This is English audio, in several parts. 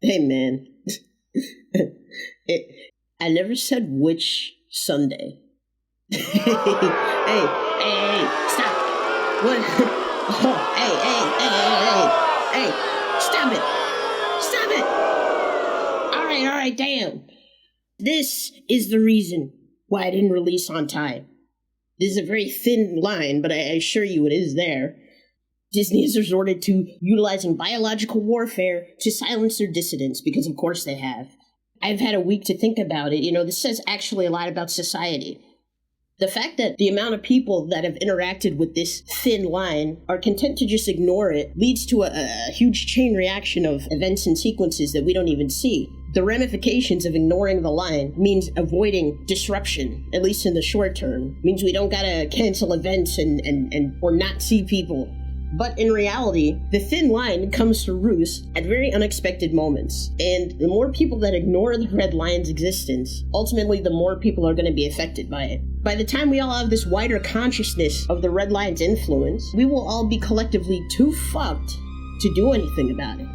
Hey, man. I never said which Sunday. Hey, stop. What? Oh, hey, stop it. Stop it. All right, damn. This is the reason why I didn't release on time. This is a very thin line, but I assure you it is there. Disney has resorted to utilizing biological warfare to silence their dissidents, because of course they have. I've had a week to think about it. This says actually a lot about society. The fact that the amount of people that have interacted with this thin line are content to just ignore it leads to a huge chain reaction of events and sequences that we don't even see. The ramifications of ignoring the line means avoiding disruption, at least in the short term. Means we don't gotta cancel events and or not see people. But in reality, the thin line comes to roost at very unexpected moments. And the more people that ignore the red line's existence, ultimately the more people are going to be affected by it. By the time we all have this wider consciousness of the red line's influence, we will all be collectively too fucked to do anything about it.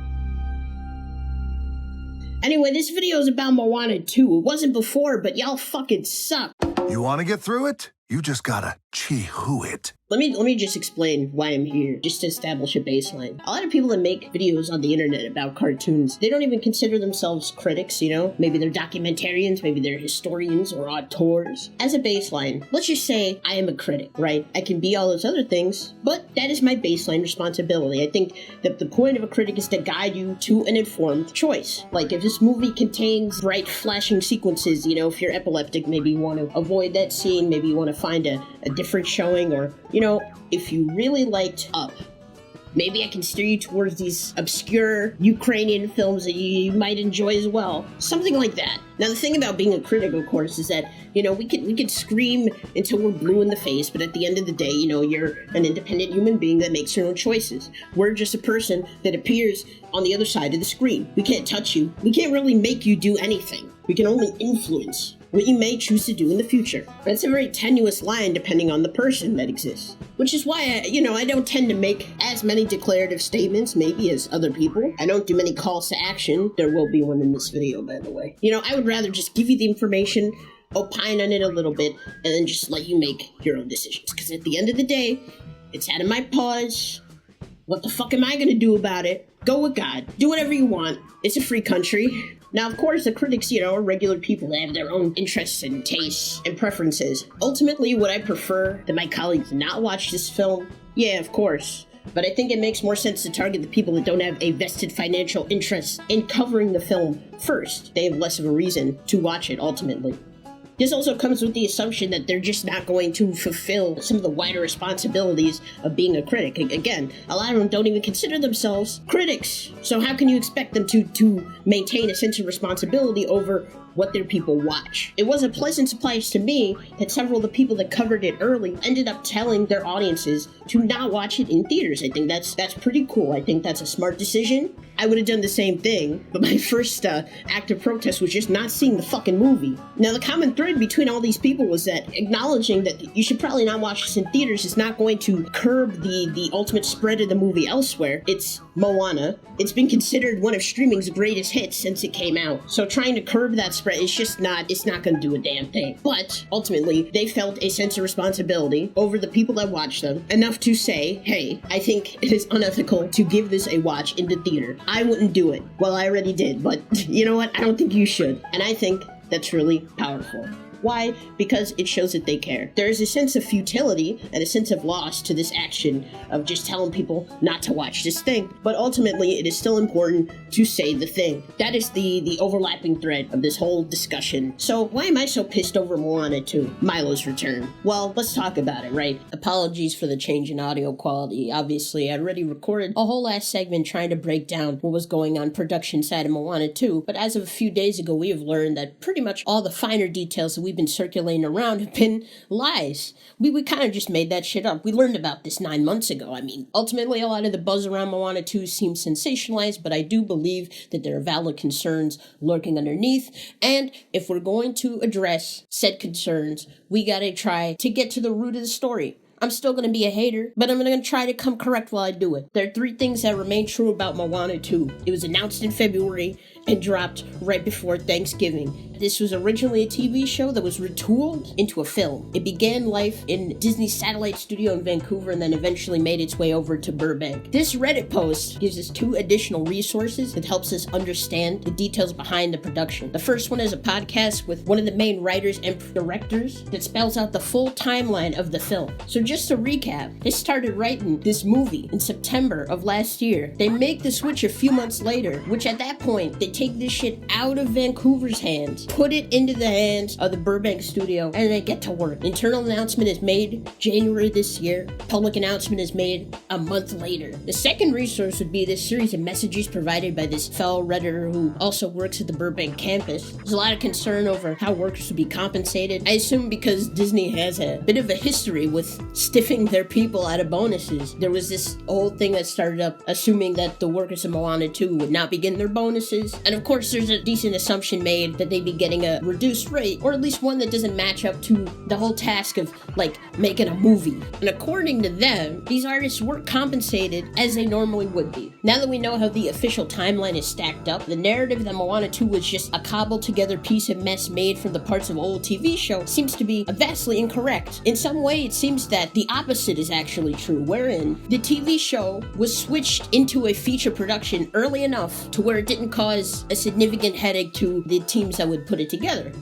Anyway, this video is about Moana 2. It wasn't before, but y'all fucking suck. You want to get through it? You just gotta chee-hoo it. Let me just explain why I'm here, just to establish a baseline. A lot of people that make videos on the internet about cartoons, they don't even consider themselves critics, Maybe they're documentarians, maybe they're historians or auteurs. As a baseline, let's just say I am a critic, right? I can be all those other things, but that is my baseline responsibility. I think that the point of a critic is to guide you to an informed choice. Like, if this movie contains bright flashing sequences, if you're epileptic, maybe you want to avoid that scene, maybe you want to find a different showing, or if you really liked Up, maybe I can steer you towards these obscure Ukrainian films that you might enjoy as well. Something like that. Now, the thing about being a critic, of course, is that, we could scream until we're blue in the face, but at the end of the day, you're an independent human being that makes your own choices. We're just a person that appears on the other side of the screen. We can't touch you. We can't really make you do anything. We can only influence what you may choose to do in the future. That's a very tenuous line depending on the person that exists. Which is why, I don't tend to make as many declarative statements, maybe, as other people. I don't do many calls to action. There will be one in this video, by the way. I would rather just give you the information, opine on it a little bit, and then just let you make your own decisions. Because at the end of the day, it's out of my paws. What the fuck am I gonna do about it? Go with God. Do whatever you want. It's a free country. Now, of course, the critics, are regular people that have their own interests and tastes and preferences. Ultimately, would I prefer that my colleagues not watch this film? Yeah, of course. But I think it makes more sense to target the people that don't have a vested financial interest in covering the film first. They have less of a reason to watch it, ultimately. This also comes with the assumption that they're just not going to fulfill some of the wider responsibilities of being a critic. Again, a lot of them don't even consider themselves critics. So how can you expect them to maintain a sense of responsibility over what their people watch? It was a pleasant surprise to me that several of the people that covered it early ended up telling their audiences to not watch it in theaters. I think that's pretty cool. I think that's a smart decision. I would have done the same thing, but my first act of protest was just not seeing the fucking movie. Now, the common thread between all these people was that acknowledging that you should probably not watch this in theaters is not going to curb the ultimate spread of the movie elsewhere. It's Moana. It's been considered one of streaming's greatest hits since it came out. So trying to curb that spread is just it's not going to do a damn thing. But ultimately, they felt a sense of responsibility over the people that watched them, enough to say, hey, I think it is unethical to give this a watch in the theater. I wouldn't do it. Well, I already did, but you know what? I don't think you should. And I think that's really powerful. Why? Because it shows that they care. There is a sense of futility and a sense of loss to this action of just telling people not to watch this thing. But ultimately, it is still important to say the thing. That is the overlapping thread of this whole discussion. So why am I so pissed over Moana 2? Milo's return. Well, let's talk about it, right? Apologies for the change in audio quality. Obviously, I already recorded a whole last segment trying to break down what was going on production side of Moana 2. But as of a few days ago, we have learned that pretty much all the finer details that we've been circulating around have been lies. We kind of just made that shit up. We learned about this 9 months ago. I mean, ultimately, a lot of the buzz around Moana 2 seems sensationalized, but I do believe that there are valid concerns lurking underneath, and if we're going to address said concerns, we gotta try to get to the root of the story. I'm still gonna be a hater, but I'm gonna try to come correct while I do it. There are 3 things that remain true about Moana 2. It was announced in February and dropped right before Thanksgiving. This was originally a TV show that was retooled into a film. It began life in Disney's satellite studio in Vancouver and then eventually made its way over to Burbank. This Reddit post gives us 2 additional resources that helps us understand the details behind the production. The first one is a podcast with one of the main writers and directors that spells out the full timeline of the film. So just to recap, they started writing this movie in September of last year. They make the switch a few months later, which at that point, they take this shit out of Vancouver's hands, put it into the hands of the Burbank studio, and they get to work. Internal announcement is made January this year. Public announcement is made a month later. The second resource would be this series of messages provided by this fellow Redditor who also works at the Burbank campus. There's a lot of concern over how workers would be compensated. I assume because Disney has a bit of a history with stiffing their people out of bonuses. There was this whole thing that started up assuming that the workers of Moana 2 would not be getting their bonuses. And of course, there's a decent assumption made that they'd be getting a reduced rate, or at least one that doesn't match up to the whole task of, like, making a movie. And according to them, these artists weren't compensated as they normally would be. Now that we know how the official timeline is stacked up, the narrative that Moana 2 was just a cobbled together piece of mess made from the parts of an old TV show seems to be vastly incorrect. In some way, it seems that the opposite is actually true, wherein the TV show was switched into a feature production early enough to where it didn't cause a significant headache to the teams that would put it together.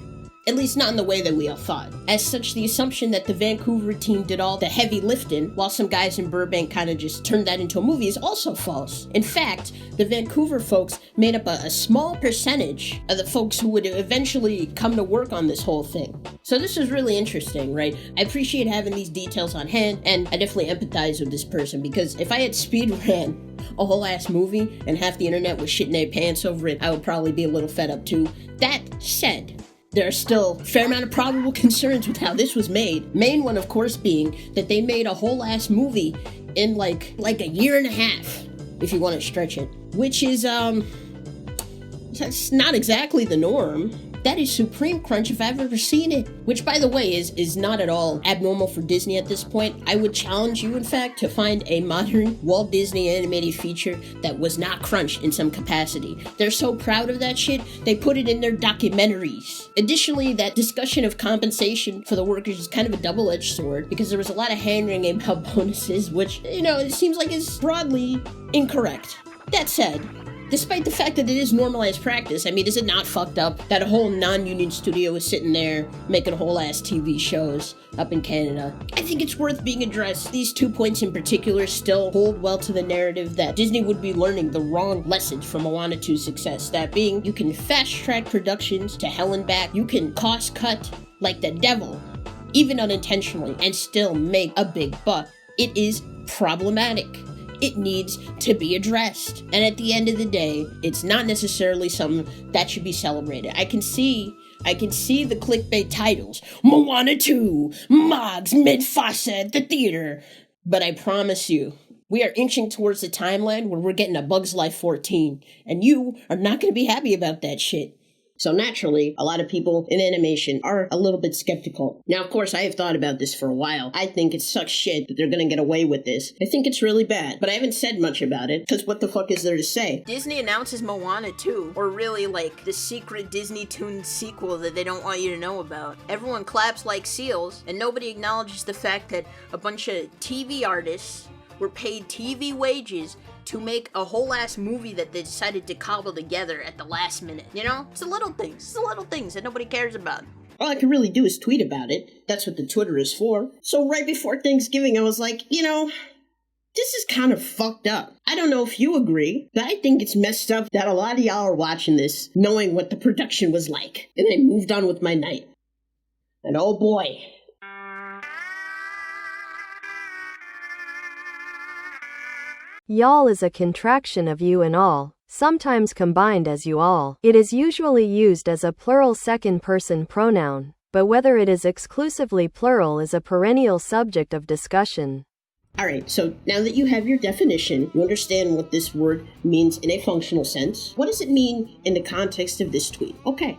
At least not in the way that we all thought. As such, the assumption that the Vancouver team did all the heavy lifting, while some guys in Burbank kind of just turned that into a movie, is also false. In fact, the Vancouver folks made up a small percentage of the folks who would eventually come to work on this whole thing. So this is really interesting, right? I appreciate having these details on hand, and I definitely empathize with this person, because if I had speed ran a whole ass movie and half the internet was shitting their pants over it, I would probably be a little fed up too. That said, there are still a fair amount of probable concerns with how this was made. Main one, of course, being that they made a whole ass movie in like a year and a half, if you want to stretch it. Which is, that's not exactly the norm. That is supreme crunch if I've ever seen it. Which, by the way, is not at all abnormal for Disney at this point. I would challenge you, in fact, to find a modern Walt Disney animated feature that was not crunched in some capacity. They're so proud of that shit, they put it in their documentaries. Additionally, that discussion of compensation for the workers is kind of a double-edged sword, because there was a lot of hand-wringing about bonuses, which, it seems like is broadly incorrect. That said, despite the fact that it is normalized practice, is it not fucked up that a whole non-union studio is sitting there making whole-ass TV shows up in Canada? I think it's worth being addressed. These 2 points in particular still hold well to the narrative that Disney would be learning the wrong lessons from Moana 2's success. That being, you can fast-track productions to hell and back, you can cost-cut like the devil, even unintentionally, and still make a big buck. It is problematic. It needs to be addressed. And at the end of the day, it's not necessarily something that should be celebrated. I can see the clickbait titles. Moana 2, Mogs Mid-Fossa at the theater. But I promise you, we are inching towards the timeline where we're getting a Bug's Life 14. And you are not going to be happy about that shit. So naturally, a lot of people in animation are a little bit skeptical. Now, of course, I have thought about this for a while. I think it sucks shit that they're gonna get away with this. I think it's really bad, but I haven't said much about it, because what the fuck is there to say? Disney announces Moana 2, or really like the secret Disney-tuned sequel that they don't want you to know about. Everyone claps like seals, and nobody acknowledges the fact that a bunch of TV artists were paid TV wages to make a whole ass movie that they decided to cobble together at the last minute. It's the little things. That nobody cares about. All I can really do is tweet about it. That's what the Twitter is for. So right before Thanksgiving, I was like, this is kind of fucked up. I don't know if you agree, but I think it's messed up that a lot of y'all are watching this knowing what the production was like. And I moved on with my night. And oh boy. Y'all is a contraction of you and all, sometimes combined as you all. It is usually used as a plural second-person pronoun, but whether it is exclusively plural is a perennial subject of discussion. Alright, so now that you have your definition, you understand what this word means in a functional sense. What does it mean in the context of this tweet? Okay.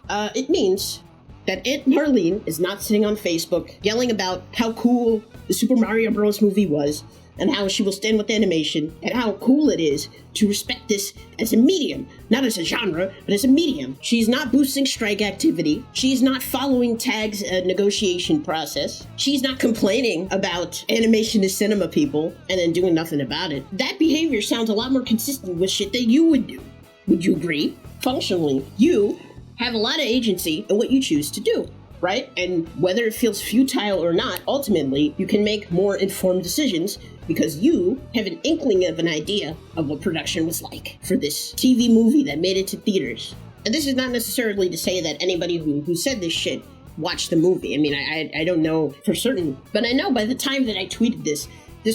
It means that Aunt Marlene is not sitting on Facebook yelling about how cool the Super Mario Bros. Movie was, and how she will stand with animation, and how cool it is to respect this as a medium, not as a genre, but as a medium. She's not boosting strike activity. She's not following TAG's negotiation process. She's not complaining about animation to cinema people and then doing nothing about it. That behavior sounds a lot more consistent with shit that you would do. Would you agree? Functionally, you have a lot of agency in what you choose to do, right? And whether it feels futile or not, ultimately, you can make more informed decisions because you have an inkling of an idea of what production was like for this TV movie that made it to theaters. And this is not necessarily to say that anybody who said this shit watched the movie. I mean, I don't know for certain, but I know by the time that I tweeted this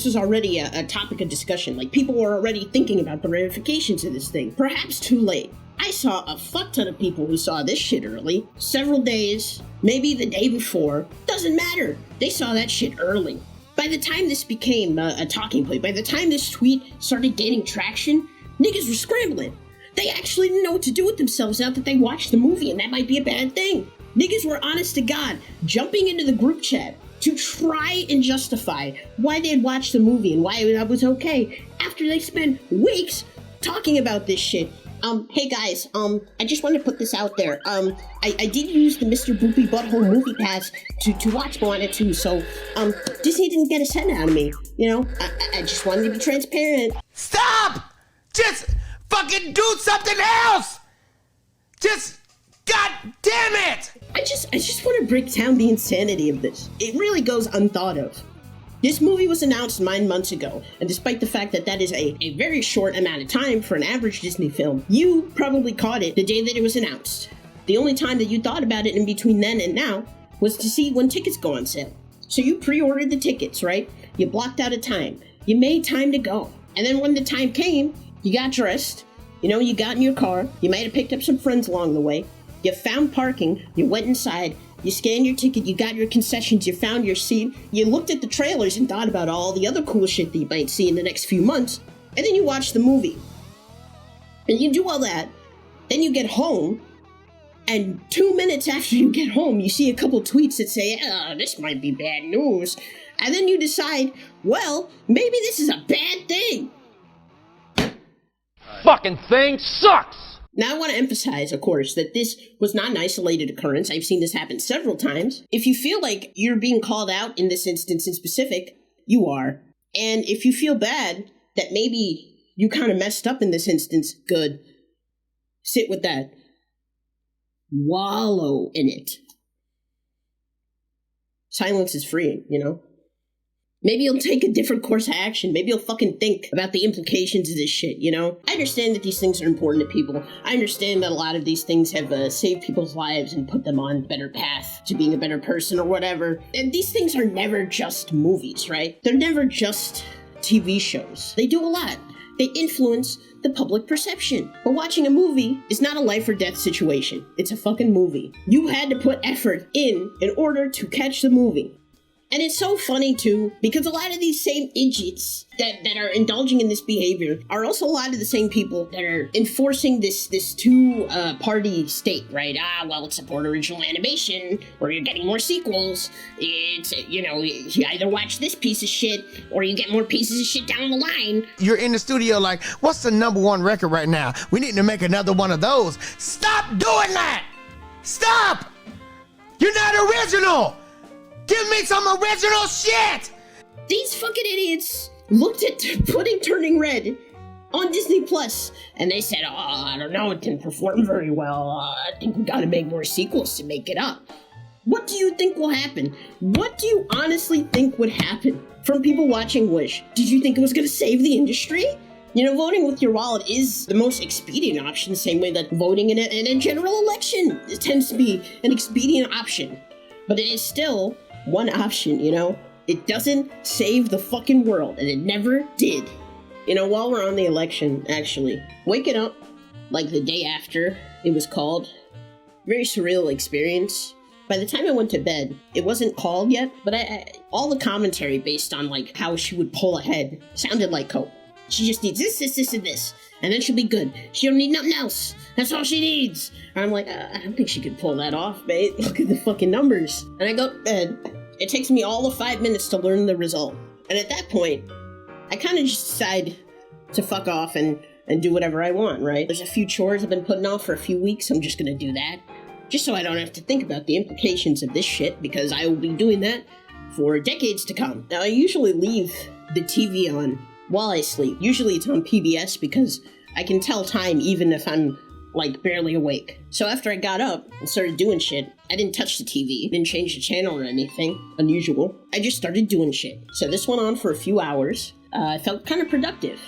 was already a topic of discussion. Like, people were already thinking about the ramifications of this thing. Perhaps too late. I saw a fuck ton of people who saw this shit early. Several days, maybe the day before. Doesn't matter. They saw that shit early. By the time this became a talking point, by the time this tweet started gaining traction, niggas were scrambling. They actually didn't know what to do with themselves now that they watched the movie, and that might be a bad thing. Niggas were, honest to God, jumping into the group chat to try and justify why they had watched the movie and why it was okay after they spent weeks talking about this shit. Hey guys, I just wanted to put this out there. I did use the Mr. Boopy Butthole Movie Pass to watch Moana 2, so, Disney didn't get a cent out of me, you know? I just wanted to be transparent. Stop! Just fucking do something else! Just, god damn it! I just want to break down the insanity of this. It really goes unthought of. This movie was announced 9 months ago, and despite the fact that that is a very short amount of time for an average Disney film, you probably caught it the day that it was announced. The only time that you thought about it in between then and now was to see when tickets go on sale. So you pre-ordered the tickets, right? You blocked out a time. You made time to go. And then when the time came, you got dressed, you got in your car, you might have picked up some friends along the way, you found parking, you went inside, you scanned your ticket, you got your concessions, you found your seat, you looked at the trailers and thought about all the other cool shit that you might see in the next few months, and then you watch the movie. And you do all that, then you get home, and 2 minutes after you get home, you see a couple tweets that say, this might be bad news. And then you decide, well, maybe this is a bad thing. Fucking thing sucks! Now, I want to emphasize, of course, that this was not an isolated occurrence. I've seen this happen several times. If you feel like you're being called out in this instance in specific, you are. And if you feel bad that maybe you kind of messed up in this instance, good. Sit with that. Wallow in it. Silence is freeing, Maybe you'll take a different course of action. Maybe you'll fucking think about the implications of this shit, I understand that these things are important to people. I understand that a lot of these things have saved people's lives and put them on a better path to being a better person or whatever. And these things are never just movies, right? They're never just TV shows. They do a lot. They influence the public perception. But watching a movie is not a life or death situation. It's a fucking movie. You had to put effort in order to catch the movie. And it's so funny, too, because a lot of these same idiots that are indulging in this behavior are also a lot of the same people that are enforcing this two-party state, right? Well, it's support original animation, or you're getting more sequels. It's, you either watch this piece of shit, or you get more pieces of shit down the line. You're in the studio like, what's the #1 record right now? We need to make another one of those. Stop doing that! Stop! You're not original! Give me some original shit! These fucking idiots looked at Pudding Turning Red on Disney Plus, and they said, I don't know, it didn't perform very well. I think we gotta make more sequels to make it up. What do you think will happen? What do you honestly think would happen from people watching Wish? Did you think it was gonna save the industry? Voting with your wallet is the most expedient option, the same way that voting in a general election tends to be an expedient option. But it is still one option, It doesn't save the fucking world, and it never did. While we're on the election, actually, waking up, like the day after it was called, very surreal experience. By the time I went to bed, it wasn't called yet, but all the commentary based on, how she would pull ahead sounded like Cope. She just needs this, and this, and this, and then she'll be good. She don't need nothing else. That's all she needs. And I'm like, I don't think she could pull that off, mate. Look at the fucking numbers. And I go to bed. It takes me all of 5 minutes to learn the result. And at that point, I kind of just decide to fuck off and do whatever I want, right? There's a few chores I've been putting off for a few weeks. I'm just gonna do that. Just so I don't have to think about the implications of this shit, because I will be doing that for decades to come. Now, I usually leave the TV on while I sleep. Usually it's on PBS because I can tell time even if I'm, like, barely awake. So after I got up and started doing shit, I didn't touch the TV, didn't change the channel or anything unusual. I just started doing shit. So this went on for a few hours. I felt kind of productive.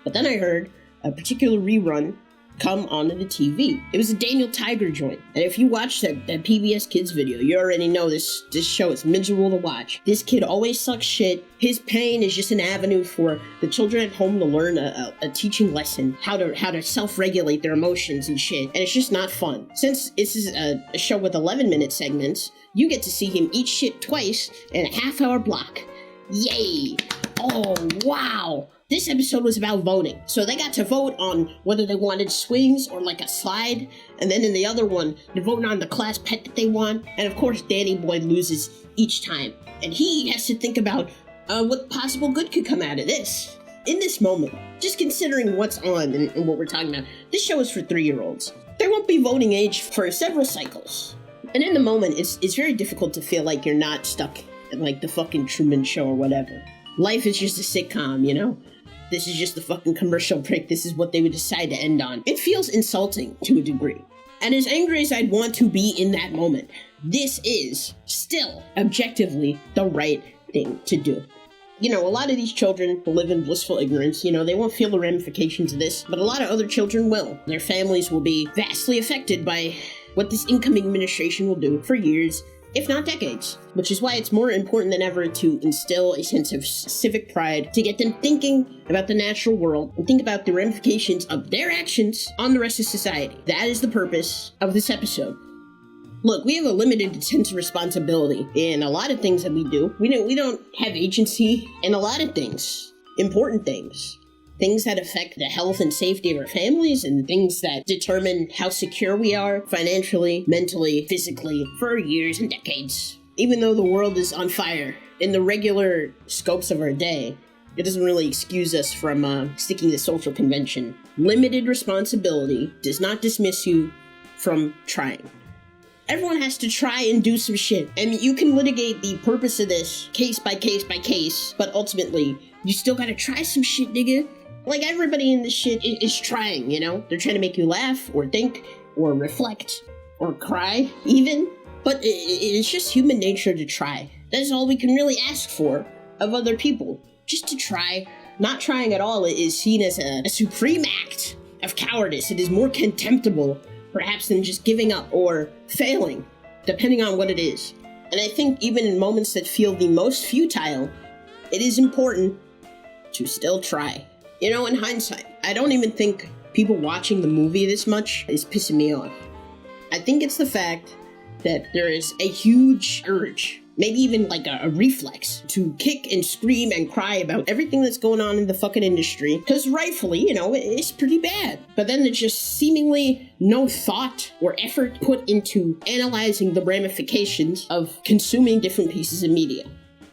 But then I heard a particular rerun come onto the TV. It was a Daniel Tiger joint. And if you watch that PBS Kids video, you already know this show is miserable to watch. This kid always sucks shit. His pain is just an avenue for the children at home to learn a teaching lesson, how to self-regulate their emotions and shit. And it's just not fun. Since this is a show with 11-minute segments, you get to see him eat shit twice in a half-hour block. Yay! Oh, wow! This episode was about voting. So they got to vote on whether they wanted swings or like a slide. And then in the other one, they're voting on the class pet that they want. And of course, Danny Boy loses each time. And he has to think about what possible good could come out of this. In this moment, just considering what's on and what we're talking about, this show is for 3-year-olds. They won't be voting age for several cycles. And in the moment, it's very difficult to feel like you're not stuck in like the fucking Truman Show or whatever. Life is just a sitcom, you know? This is just the fucking commercial break. This is what they would decide to end on. It feels insulting to a degree. And as angry as I'd want to be in that moment, this is still objectively the right thing to do. You know, a lot of these children will live in blissful ignorance. You know, they won't feel the ramifications of this, but a lot of other children will. Their families will be vastly affected by what this incoming administration will do for years, if not decades, which is why it's more important than ever to instill a sense of civic pride, to get them thinking about the natural world and think about the ramifications of their actions on the rest of society. That is the purpose of this episode. Look, we have a limited sense of responsibility in a lot of things that we do. We don't have agency in a lot of things, important things. Things that affect the health and safety of our families, and things that determine how secure we are financially, mentally, physically, for years and decades. Even though the world is on fire in the regular scopes of our day, it doesn't really excuse us from sticking to social convention. Limited responsibility does not dismiss you from trying. Everyone has to try and do some shit. And you can litigate the purpose of this case by case by case, but ultimately, you still gotta try some shit, nigga. Like, everybody in this shit is trying, you know? They're trying to make you laugh, or think, or reflect, or cry, even. But it's just human nature to try. That's all we can really ask for of other people. Just to try. Not trying at all is seen as a supreme act of cowardice. It is more contemptible, perhaps, than just giving up or failing, depending on what it is. And I think even in moments that feel the most futile, it is important to still try. You know, in hindsight, I don't even think people watching the movie this much is pissing me off. I think it's the fact that there is a huge urge, maybe even like a reflex, to kick and scream and cry about everything that's going on in the fucking industry, because rightfully, you know, it's pretty bad. But then there's just seemingly no thought or effort put into analyzing the ramifications of consuming different pieces of media.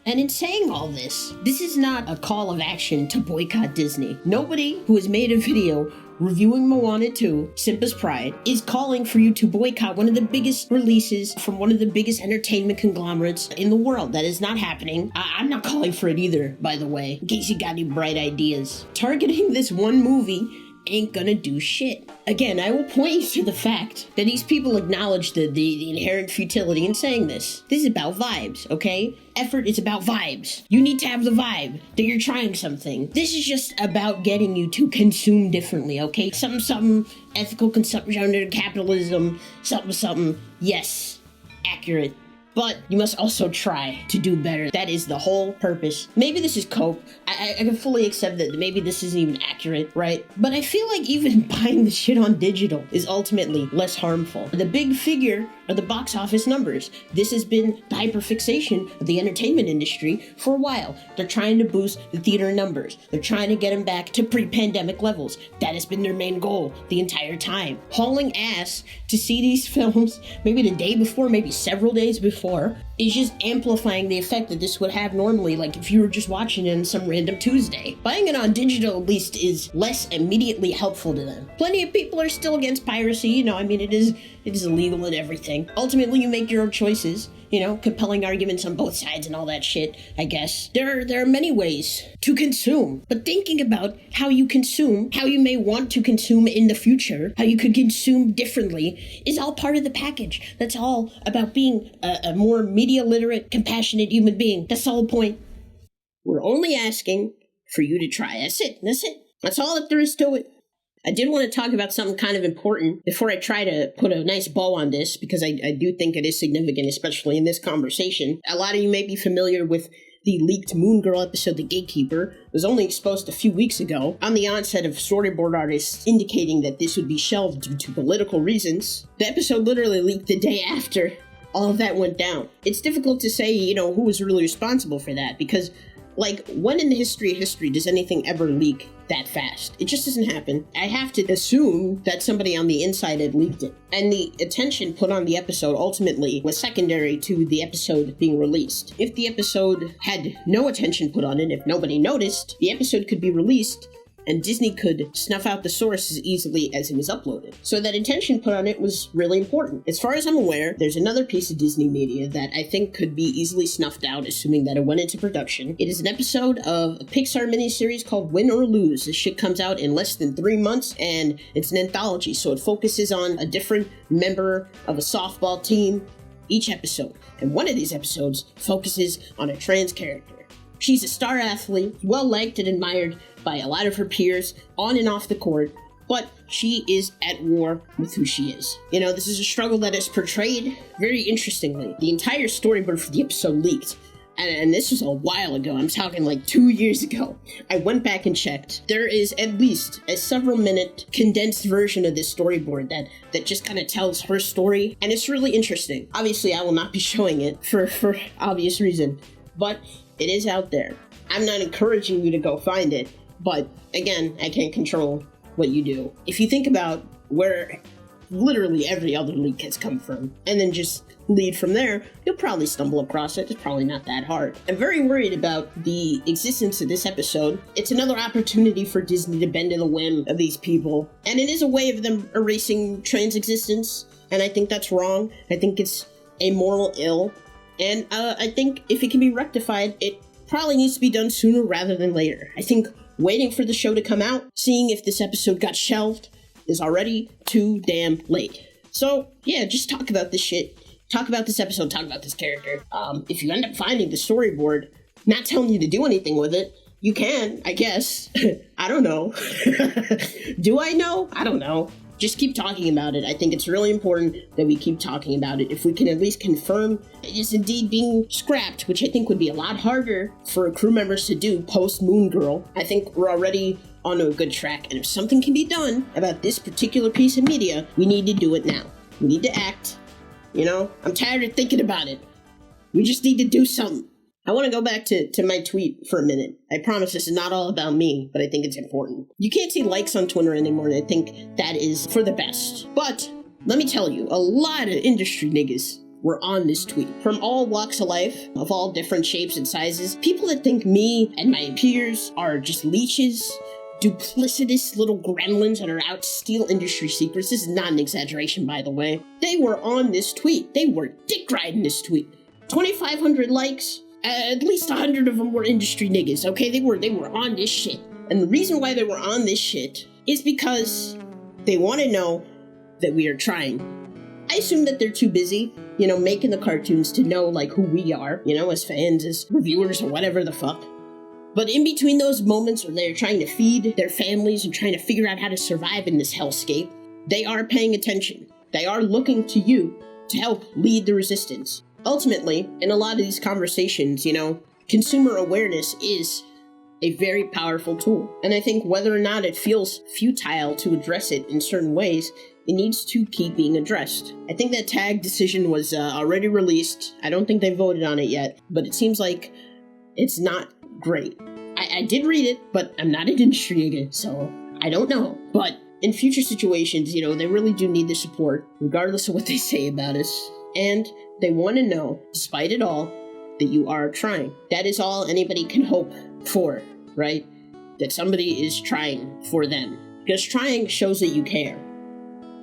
And in saying all this is not a call of action to boycott Disney. Nobody who has made a video reviewing Moana 2, Simba's Pride, is calling for you to boycott one of the biggest releases from one of the biggest entertainment conglomerates in the world. That is not happening. I'm not calling for it either, by the way, in case you got any bright ideas. Targeting this one movie ain't gonna do shit. Again, I will point you to the fact that these people acknowledge the inherent futility in saying this. This is about vibes, okay? Effort is about vibes. You need to have the vibe that you're trying something. This is just about getting you to consume differently, okay? Something, ethical consumption under capitalism, something, yes, accurate. But you must also try to do better. That is the whole purpose. Maybe this is cope. I can fully accept that maybe this isn't even accurate, right? But I feel like even buying the shit on digital is ultimately less harmful. The big figure are the box office numbers. This has been the hyperfixation of the entertainment industry for a while. They're trying to boost the theater numbers. They're trying to get them back to pre-pandemic levels. That has been their main goal the entire time. Hauling ass to see these films maybe the day before, maybe several days before, is just amplifying the effect that this would have normally, like if you were just watching it on some random Tuesday. Buying it on digital at least is less immediately helpful to them. Plenty of people are still against piracy, it is illegal and everything. Ultimately, you make your own choices, compelling arguments on both sides and all that shit, I guess. There are many ways to consume, but thinking about how you consume, how you may want to consume in the future, how you could consume differently, is all part of the package. That's all about being a more media literate, compassionate human being. That's the whole point. We're only asking for you to try. That's it. That's all that there is to it. I did want to talk about something kind of important before I try to put a nice bow on this, because I do think it is significant, especially in this conversation. A lot of you may be familiar with the leaked Moon Girl episode, The Gatekeeper. It was only exposed a few weeks ago on the onset of storyboard artists indicating that this would be shelved due to political reasons. The episode literally leaked the day after all of that went down. It's difficult to say, who was really responsible for that, because when in the history of history does anything ever leak that fast? It just doesn't happen. I have to assume that somebody on the inside had leaked it. And the attention put on the episode ultimately was secondary to the episode being released. If the episode had no attention put on it, if nobody noticed, the episode could be released and Disney could snuff out the source as easily as it was uploaded. So that attention put on it was really important. As far as I'm aware, there's another piece of Disney media that I think could be easily snuffed out, assuming that it went into production. It is an episode of a Pixar miniseries called Win or Lose. This shit comes out in less than 3 months, and it's an anthology, so it focuses on a different member of a softball team each episode. And one of these episodes focuses on a trans character. She's a star athlete, well-liked and admired by a lot of her peers on and off the court, but she is at war with who she is. This is a struggle that is portrayed very interestingly. The entire storyboard for the episode leaked, and this was a while ago. I'm talking 2 years ago. I went back and checked. There is at least a several-minute condensed version of this storyboard that just kind of tells her story, and it's really interesting. Obviously, I will not be showing it for obvious reason, but it is out there. I'm not encouraging you to go find it, but again, I can't control what you do. If you think about where literally every other leak has come from, and then just lead from there, you'll probably stumble across it. It's probably not that hard. I'm very worried about the existence of this episode. It's another opportunity for Disney to bend to the whim of these people, and it is a way of them erasing trans existence, and I think that's wrong. I think it's a moral ill, and I think if it can be rectified, it probably needs to be done sooner rather than later. I think waiting for the show to come out, seeing if this episode got shelved, is already too damn late. So, yeah, just talk about this shit. Talk about this episode, talk about this character. If you end up finding the storyboard, not telling you to do anything with it, you can, I guess. I don't know. Do I know? I don't know. Just keep talking about it. I think it's really important that we keep talking about it. If we can at least confirm it is indeed being scrapped, which I think would be a lot harder for crew members to do post Moon Girl, I think we're already on a good track. And if something can be done about this particular piece of media, we need to do it now. We need to act. I'm tired of thinking about it. We just need to do something. I want to go back to my tweet for a minute. I promise this is not all about me, but I think it's important. You can't see likes on Twitter anymore, and I think that is for the best. But let me tell you, a lot of industry niggas were on this tweet. From all walks of life, of all different shapes and sizes. People that think me and my peers are just leeches, duplicitous little gremlins that are out to steal industry secrets. This is not an exaggeration, by the way. They were on this tweet. They were dick riding this tweet. 2,500 likes. At least 100 of them were industry niggas, okay? They were on this shit. And the reason why they were on this shit is because they want to know that we are trying. I assume that they're too busy, making the cartoons to know, who we are, as fans, as reviewers, or whatever the fuck. But in between those moments where they're trying to feed their families and trying to figure out how to survive in this hellscape, they are paying attention. They are looking to you to help lead the resistance. Ultimately, in a lot of these conversations, consumer awareness is a very powerful tool. And I think whether or not it feels futile to address it in certain ways, it needs to keep being addressed. I think that tag decision was already released. I don't think they voted on it yet, but it seems like it's not great. I did read it, but I'm not an industry agent, so I don't know. But in future situations, they really do need the support, regardless of what they say about us. And they want to know, despite it all, that you are trying. That is all anybody can hope for, right? That somebody is trying for them. Because trying shows that you care.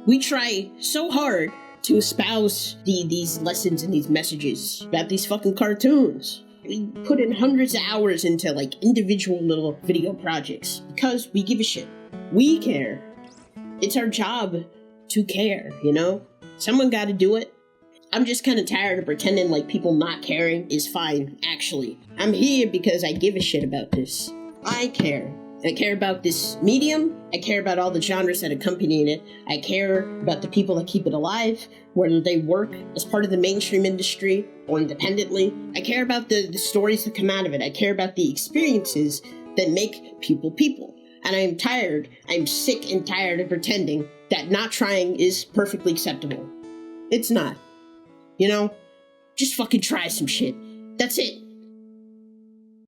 We try so hard to espouse these lessons and these messages about these fucking cartoons. We put in hundreds of hours into individual little video projects because we give a shit. We care. It's our job to care, Someone got to do it. I'm just kind of tired of pretending like people not caring is fine, actually. I'm here because I give a shit about this. I care. I care about this medium. I care about all the genres that accompany it. I care about the people that keep it alive, whether they work as part of the mainstream industry or independently. I care about the stories that come out of it. I care about the experiences that make people people. And I'm sick and tired of pretending that not trying is perfectly acceptable. It's not. Just fucking try some shit. That's it.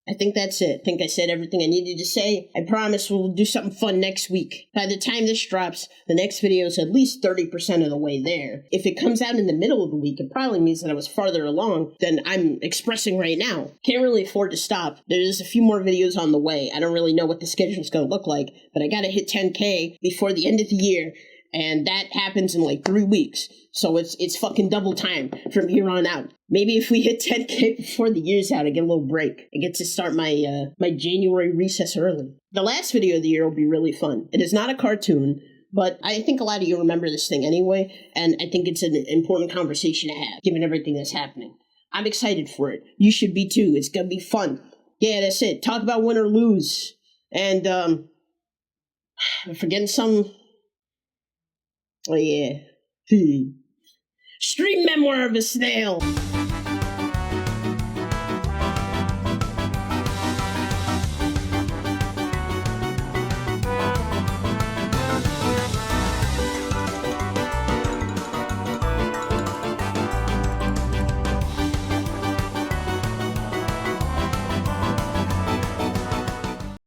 I think that's it. I think I said everything I needed to say. I promise we'll do something fun next week. By the time this drops, the next video is at least 30% of the way there. If it comes out in the middle of the week, it probably means that I was farther along than I'm expressing right now. Can't really afford to stop. There's a few more videos on the way. I don't really know what the schedule's going to look like, but I gotta hit 10K before the end of the year. And that happens in 3 weeks. So it's fucking double time from here on out. Maybe if we hit 10K before the year's out, I get a little break. I get to start my my January recess early. The last video of the year will be really fun. It is not a cartoon, but I think a lot of you remember this thing anyway, and I think it's an important conversation to have, given everything that's happening. I'm excited for it. You should be too. It's gonna be fun. Yeah, that's it. Talk about win or lose. And I'm forgetting some... Oh, yeah. Stream Memoir of a Snail.